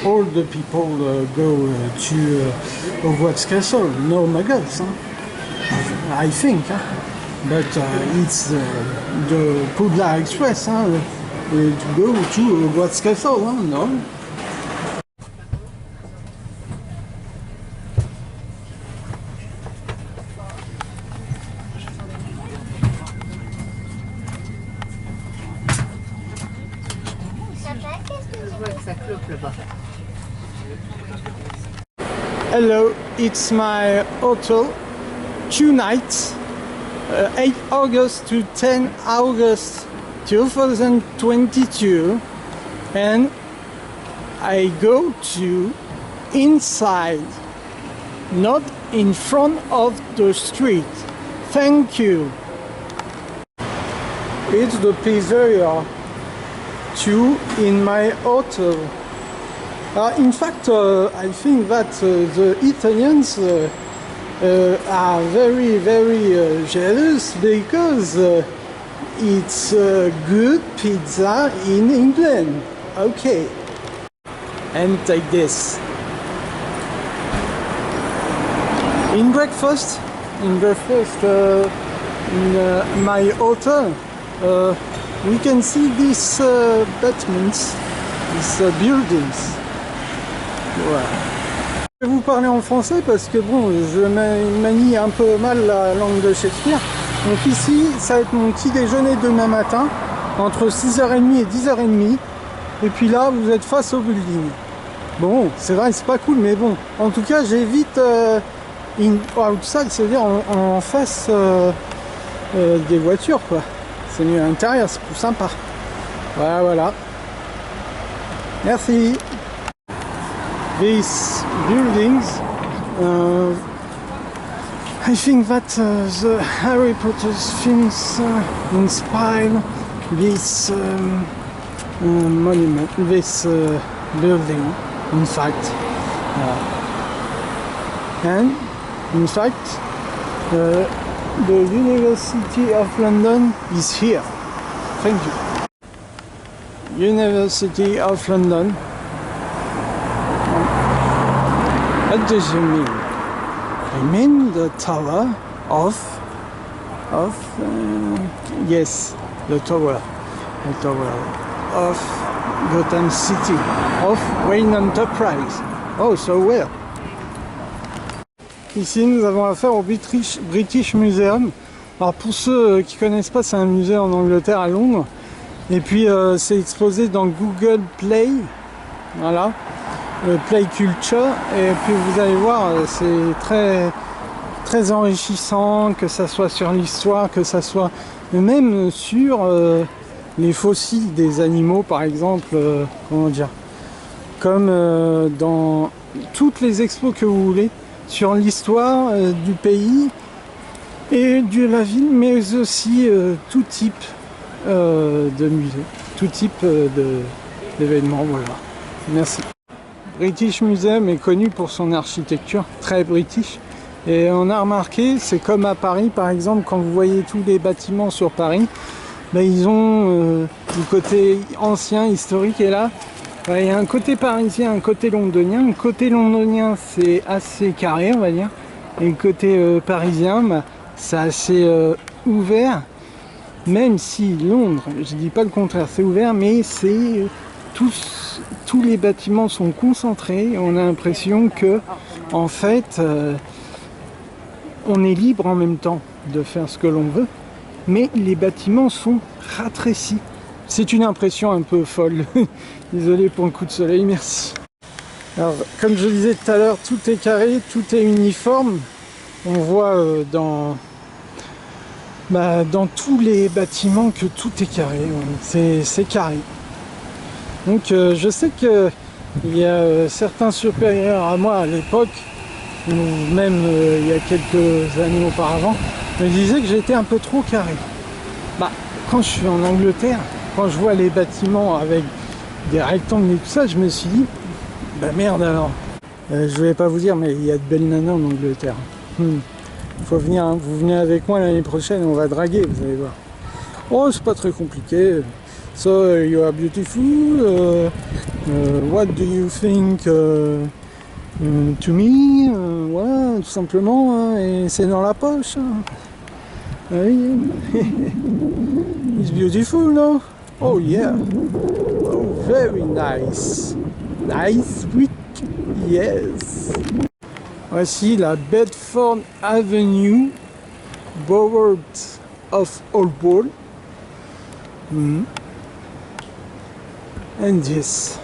all the people go to Hogwarts Castle, no muggles, I think. But it's the Poudlard Express to go to Hogwarts Castle, no? Hello, it's my hotel, 2 nights, 8 August to 10 August 2022, and I go to inside, not in front of the street. Thank you. It's the pizzeria 2 in my hotel. In fact, I think that the Italians are very, very jealous because it's good pizza in England. Okay. And take this. In breakfast in my hotel, we can see these battlements, these buildings. Voilà. Je vais vous parler en français parce que bon, je manie un peu mal la langue de Shakespeare. Donc ici, ça va être mon petit déjeuner demain matin, entre 6h30 et 10h30. Et puis là, vous êtes face au building. Bon, c'est vrai, c'est pas cool, mais bon. En tout cas, j'évite outside, c'est-à-dire en face des voitures, quoi. C'est mieux à l'intérieur, c'est plus sympa. Voilà, voilà. Merci. These buildings, I think that the Harry Potter films inspired this monument, this building, in fact. And, in fact, the University of London is here. Thank you. University of London. What does it mean? I mean the tower of yes, the tower of Gotham City, of Wayne Enterprise. Oh, so well. Ici, nous avons affaire au British Museum. Alors pour ceux qui connaissent pas, c'est un musée en Angleterre à Londres. Et puis c'est exposé dans Google Play. Voilà. Play Culture, et puis vous allez voir, c'est très très enrichissant, que ça soit sur l'histoire, que ça soit même sur les fossiles des animaux, par exemple, comment dire, comme dans toutes les expos que vous voulez, sur l'histoire du pays et de la ville, mais aussi tout type de musée, tout type d'événements, voilà. Merci. British Museum est connu pour son architecture très british, et on a remarqué, c'est comme à Paris par exemple, quand vous voyez tous les bâtiments sur Paris, ben, ils ont du côté ancien, historique, et là il y a un côté parisien, un côté londonien. Le côté londonien c'est assez carré, on va dire, et le côté parisien ben, c'est assez ouvert, même si Londres, je dis pas le contraire, c'est ouvert, mais c'est tous les bâtiments sont concentrés. On a l'impression que, en fait, on est libre en même temps de faire ce que l'on veut, mais les bâtiments sont rétrécis. C'est une impression un peu folle. Désolé pour le coup de soleil, merci. Alors, comme je disais tout à l'heure, tout est carré, tout est uniforme. On voit dans tous les bâtiments que tout est carré. C'est carré. Donc je sais qu'il y a certains supérieurs à moi à l'époque, ou même il y a quelques années auparavant, me disaient que j'étais un peu trop carré. Bah, quand je suis en Angleterre, quand je vois les bâtiments avec des rectangles et tout ça, je me suis dit, bah merde alors. Je vais pas vous dire, mais il y a de belles nanas en Angleterre. Faut venir, hein. Vous venez avec moi l'année prochaine, on va draguer, vous allez voir. Oh, c'est pas très compliqué. So you are beautiful, What do you think to me? Voilà, tout simplement, hein, et c'est dans la poche. Hein. Oui. It's beautiful, no? Oh yeah. Oh, very nice. Nice brick. Yes. Voici la Bedford Avenue, Borough of Holborn. And this.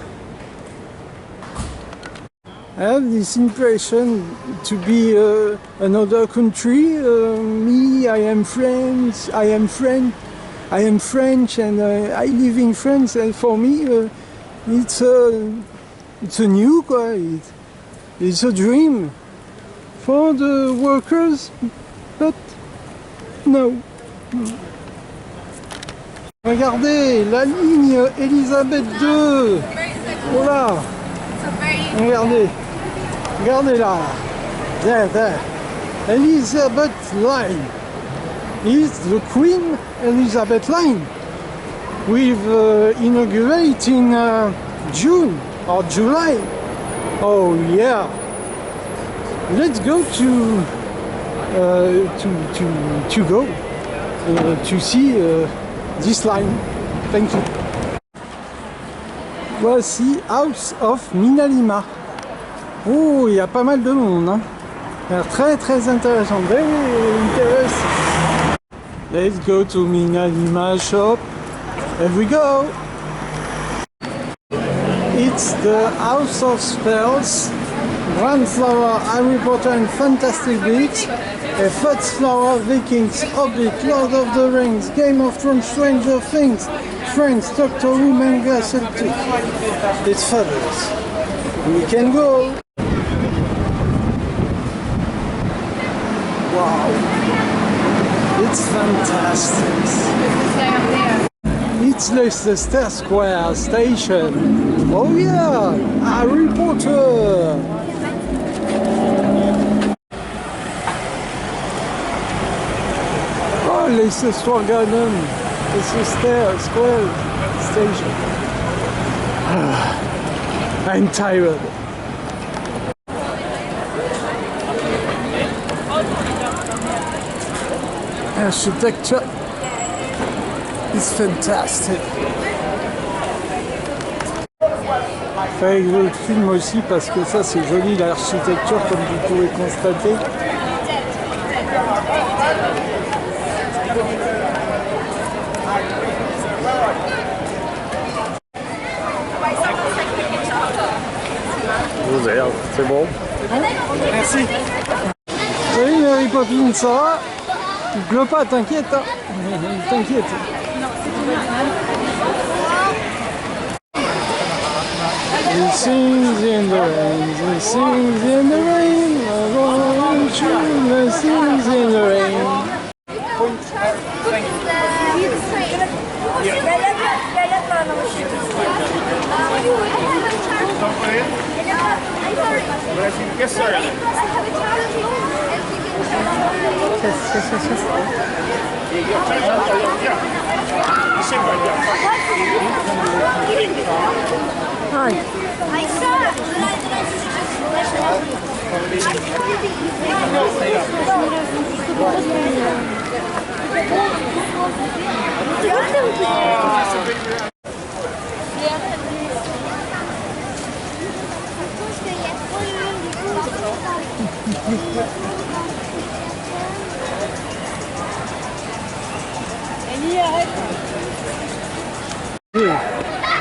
I have this impression to be another country. Me, I am French. I am French, and I live in France. And for me, it's a new, it's a dream for the workers, but no. Regardez la ligne Elisabeth II. Voilà. Regardez. Regardez là. There. Elizabeth Line. It's the Queen Elizabeth Line. We've inaugurated in June or July. Oh yeah. Let's go to see this line. Thank you. Voici House of Minalima. Oh, il y a pas mal de monde. Hein. Ça a l'air très très intéressant. Very interesting. Let's go to Minalima shop. There we go. It's the House of Spells. Grand Flower, Harry Potter and Fantastic Beasts, a Fox Flower, Vikings, Hobbit, Lord of the Rings, Game of Thrones, Stranger Things, Friends, Doctor Who, Manga, Celtic. It's fabulous. We can go. Wow. It's fantastic. It's Leicester Square Station. Oh yeah, Harry Potter. Leicester Garden, Leicester Square Station. I'm tired. Architecture is fantastic. Fallait que je le filme aussi parce que ça c'est joli l'architecture comme vous pouvez constater. C'est bon. Merci. Salut Mary Poppins, ça va? Tu pleures pas, t'inquiète. Hein. T'inquiète. He sings in the rain, he sings in the rain, he sings in the rain. Yes, sir. Hi. Hi, sir.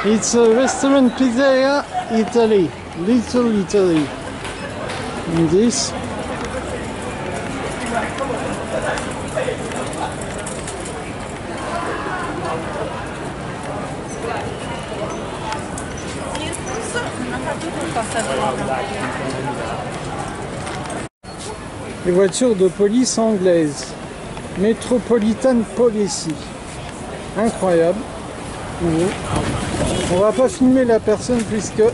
It's a restaurant pizzeria Italy, Little Italy. And this. Les voitures de police anglaises. Metropolitan Police. Incroyable. On va pas filmer la personne puisque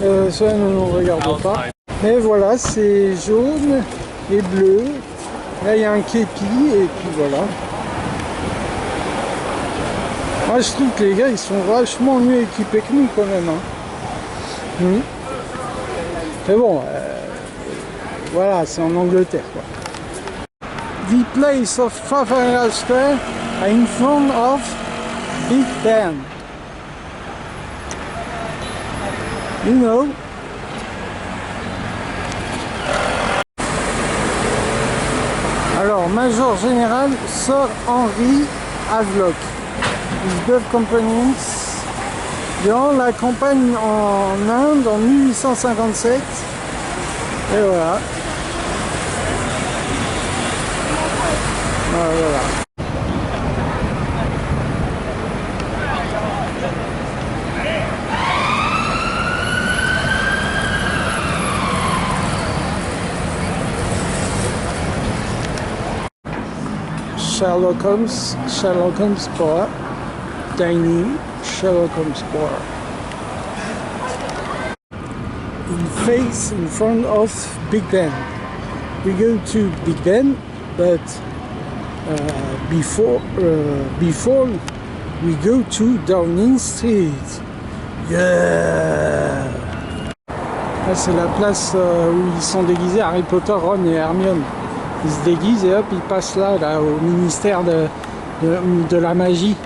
cela ne nous regarde pas. Mais voilà, c'est jaune et bleu. Là il y a un képi et puis voilà. Moi je trouve que les gars ils sont vachement mieux équipés que nous quand même. Hein. Mais bon, voilà, c'est en Angleterre, quoi. The place of Trafalgar Square in front of Big Ben. You know. Alors, Major Général Sir Henry Havelock. His birth companions durant la campagne en Inde en 1857. Et voilà. Voilà. Sherlock Holmes bar, dining, Sherlock Holmes bar. In front of Big Ben. We go to Big Ben, but before we go to Downing Street. Yeah! Là, c'est la place où ils sont déguisés, Harry Potter, Ron et Hermione. Ils se déguisent et hop, ils passent là au ministère de la magie.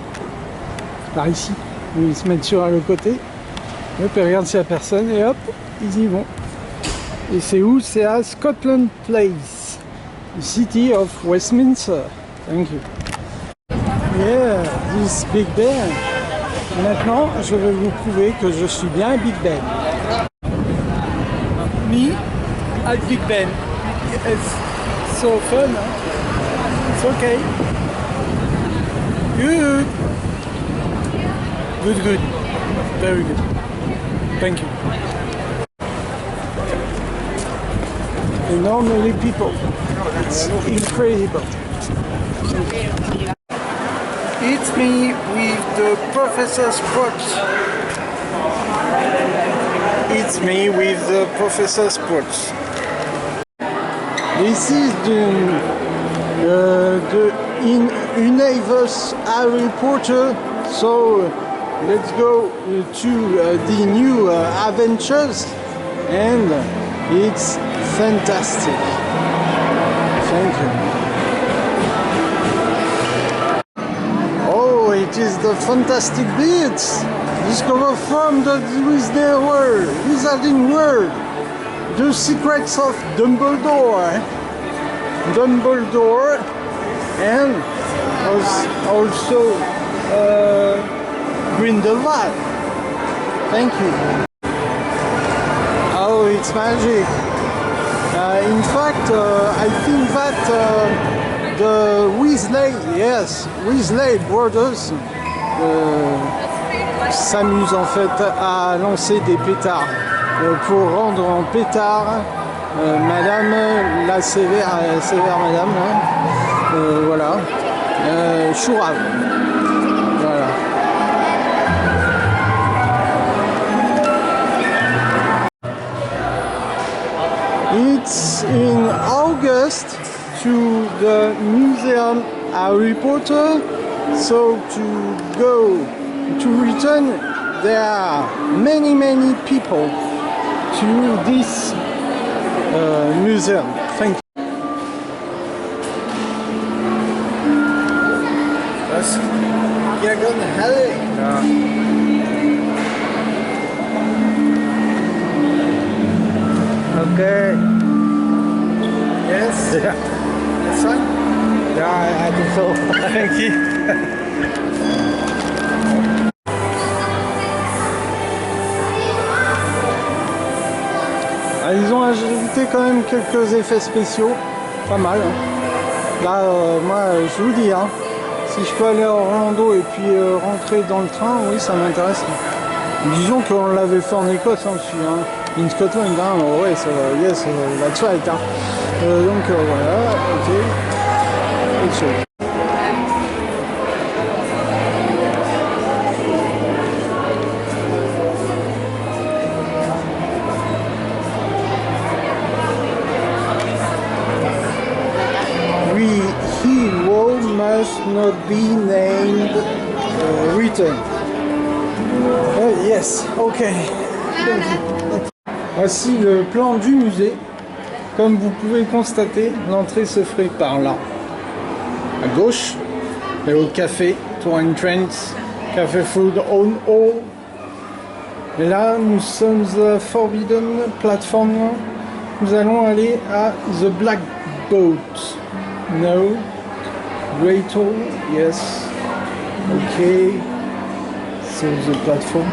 Par ici, où ils se mettent sur le côté. Hop, ils regardent s'il n'y a personne et hop, ils y vont. Et c'est où? C'est à Scotland Place, the city of Westminster. Thank you. Yeah, this Big Ben. Maintenant, je vais vous prouver que je suis bien à Big Ben. Me at Big Ben. It's so fun, huh? It's okay. Good. Good. Very good. Thank you. And normally people, it's incredible. It's me with the Professor's Watch. It's me with the Professor's Watch. This is the Universe Harry Potter. So let's go to the new adventures, and it's fantastic. Thank you. Oh, it is the Fantastic Beasts. Discover from the Wizarding World the secrets of Dumbledore, and also Grindelwald. Thank you. Oh, it's magic. In fact, I think that the Weasley Brothers s'amusent en fait à lancer des pétards pour rendre en pétard Madame la sévère Madame, voilà, Chourave. Voilà. It's in August to the museum Harry Potter, so to return there are many people to this museum. Thank you. Das Diagon Halle. Ja. Okay. Yes. Yeah. That's fine. Yeah, I think so. Thank you. Ils ont ajouté quand même quelques effets spéciaux, pas mal. Là, moi, je vous dis, hein, si je peux aller à Orlando et puis rentrer dans le train, oui, ça m'intéresse. Disons qu'on l'avait fait en Écosse, hein, aussi, hein. In Scotland, hein, ouais, so, yes, that's right. Hein. Donc voilà, ok. It's all. Hero must not be named written. Yes, okay. Voici le plan du musée. Comme vous pouvez le constater, l'entrée se ferait par là. À gauche, et au café, to entrance, café food on all. Et là, nous sommes à Forbidden Platform. Nous allons aller à The Black Boat. No. Great Hall, yes. Okay. So the platform.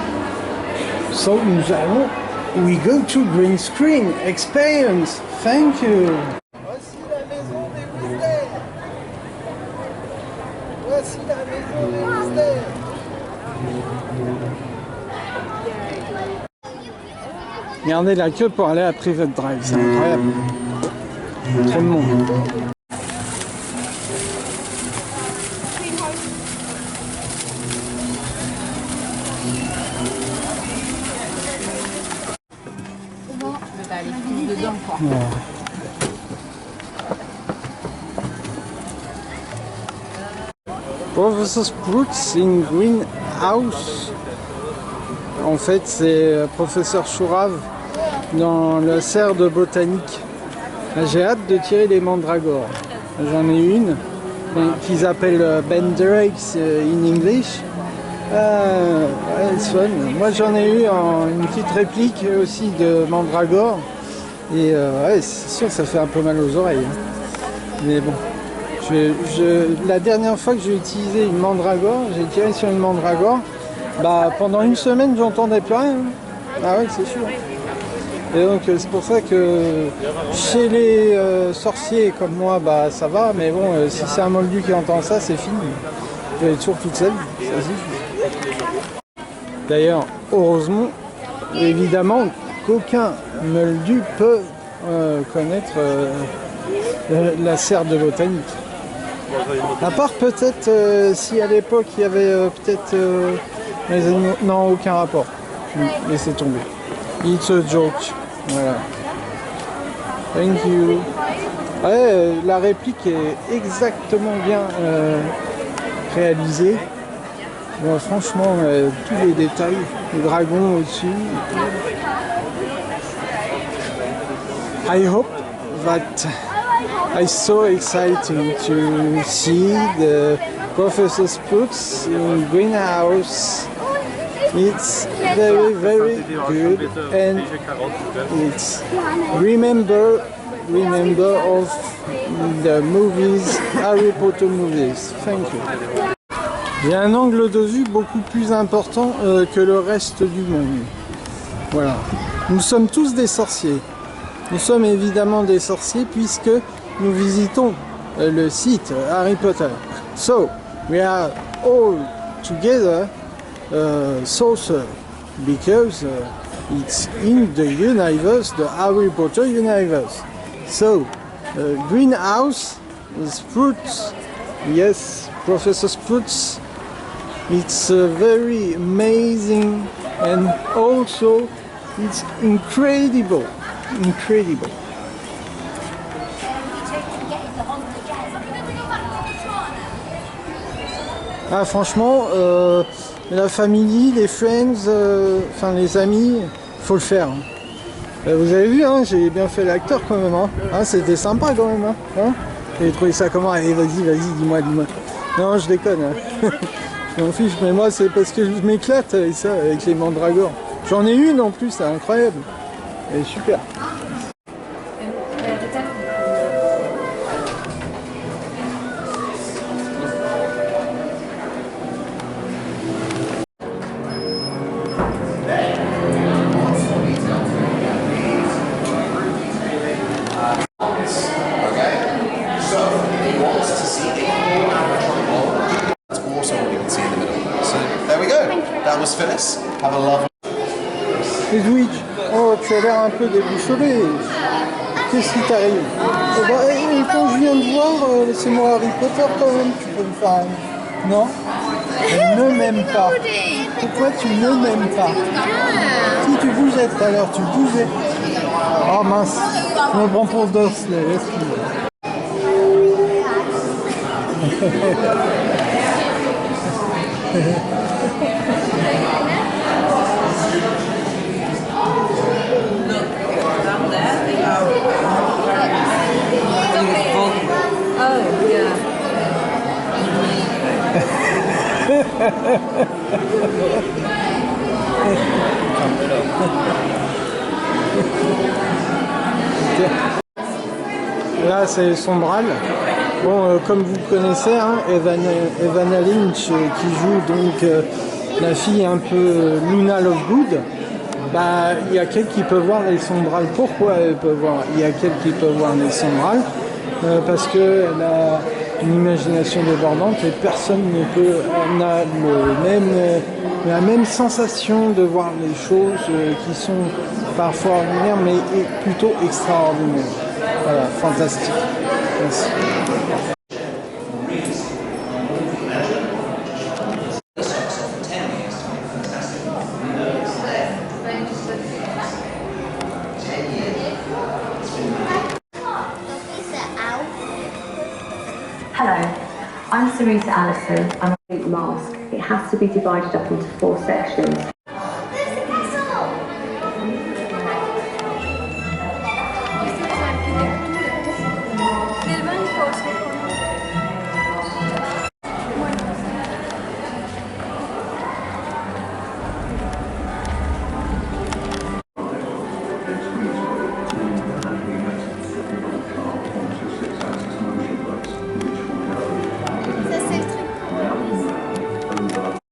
So nous allons. We go to green screen experience. Thank you. Voici la maison des Weasley. Voici la maison des Weasley. Regardez la queue pour aller à Private Drive, c'est incroyable. Trop de monde. Professor Sprouts in Greenhouse. En fait, c'est professeur Chourave dans la serre de botanique. J'ai hâte de tirer les mandragores. J'en ai une qu'ils appellent Bendrakes in English. C'est fun. Moi, j'en ai eu une petite réplique aussi de mandragore. Et ouais, c'est sûr que ça fait un peu mal aux oreilles. Mais bon. La dernière fois que j'ai utilisé une mandragore, j'ai tiré sur une mandragore, bah, pendant une semaine, j'entendais plus rien. Ah ouais, c'est sûr. Et donc, c'est pour ça que chez les sorciers comme moi, bah, ça va. Mais bon, si c'est un moldu qui entend ça, c'est fini. Je vais être toujours toute seule. Ça suffit. D'ailleurs, heureusement, évidemment, qu'aucun moldu peut connaître la serre de botanique. À part peut-être si à l'époque il y avait peut-être les animaux. Non, aucun rapport. Laissez tomber. It's a joke. Voilà. Thank you. Ouais, la réplique est exactement bien réalisée. Bon, franchement, tous les détails, le dragon au-dessus. I hope that it's so exciting to see the Professor Sprouts in Greenhouse. It's very, very good, and it's remember of the movies, Harry Potter movies. Thank you. Il y a un angle de vue beaucoup plus important que le reste du monde. Voilà. Nous sommes tous des sorciers. Nous sommes évidemment des sorciers puisque nous visitons le site Harry Potter. So, we are all together sorcerer because it's in the universe, the Harry Potter universe. So, Greenhouse, Sprouts, yes, Professor Sprouts, it's very amazing and also it's incredible. Ah, franchement, la famille, les friends, enfin les amis, faut le faire. Vous avez vu, hein, j'ai bien fait l'acteur quand même. Hein, c'était sympa quand même. Hein. J'ai trouvé ça comment? Allez, vas-y, dis-moi. Non, je déconne. Hein. Je m'en fiche, mais moi c'est parce que je m'éclate avec ça, avec les mandragores. J'en ai une en plus, c'est incroyable. Elle est super. Edwidge, oh, tu as l'air un peu déboussolé. Qu'est-ce qui t'arrive? Quand je viens de voir, c'est moi Harry Potter quand même, tu peux me faire un... Non? Elle ne m'aime pas. Pourquoi tu ne m'aimes pas? Si tu bougeais tout à l'heure, tu bougeais. Oh mince, je me prends pour Dursley, excuse-moi. Là, c'est Sombral. Bon, comme vous le connaissez, hein, Evanna Lynch, qui joue donc la fille un peu Luna Lovegood. Bah, il y a qu'elle qui peut voir les Sombral. Pourquoi elle peut voir? Il y a qu'elle qui peut voir les Sombral parce qu'elle a une imagination débordante et personne ne peut n'a la même sensation de voir les choses qui sont parfois ordinaires mais plutôt extraordinaires. Voilà, fantastique. Merci. Hello, I'm Sarita Allison. I'm a mask. It has to be divided up into 4 sections.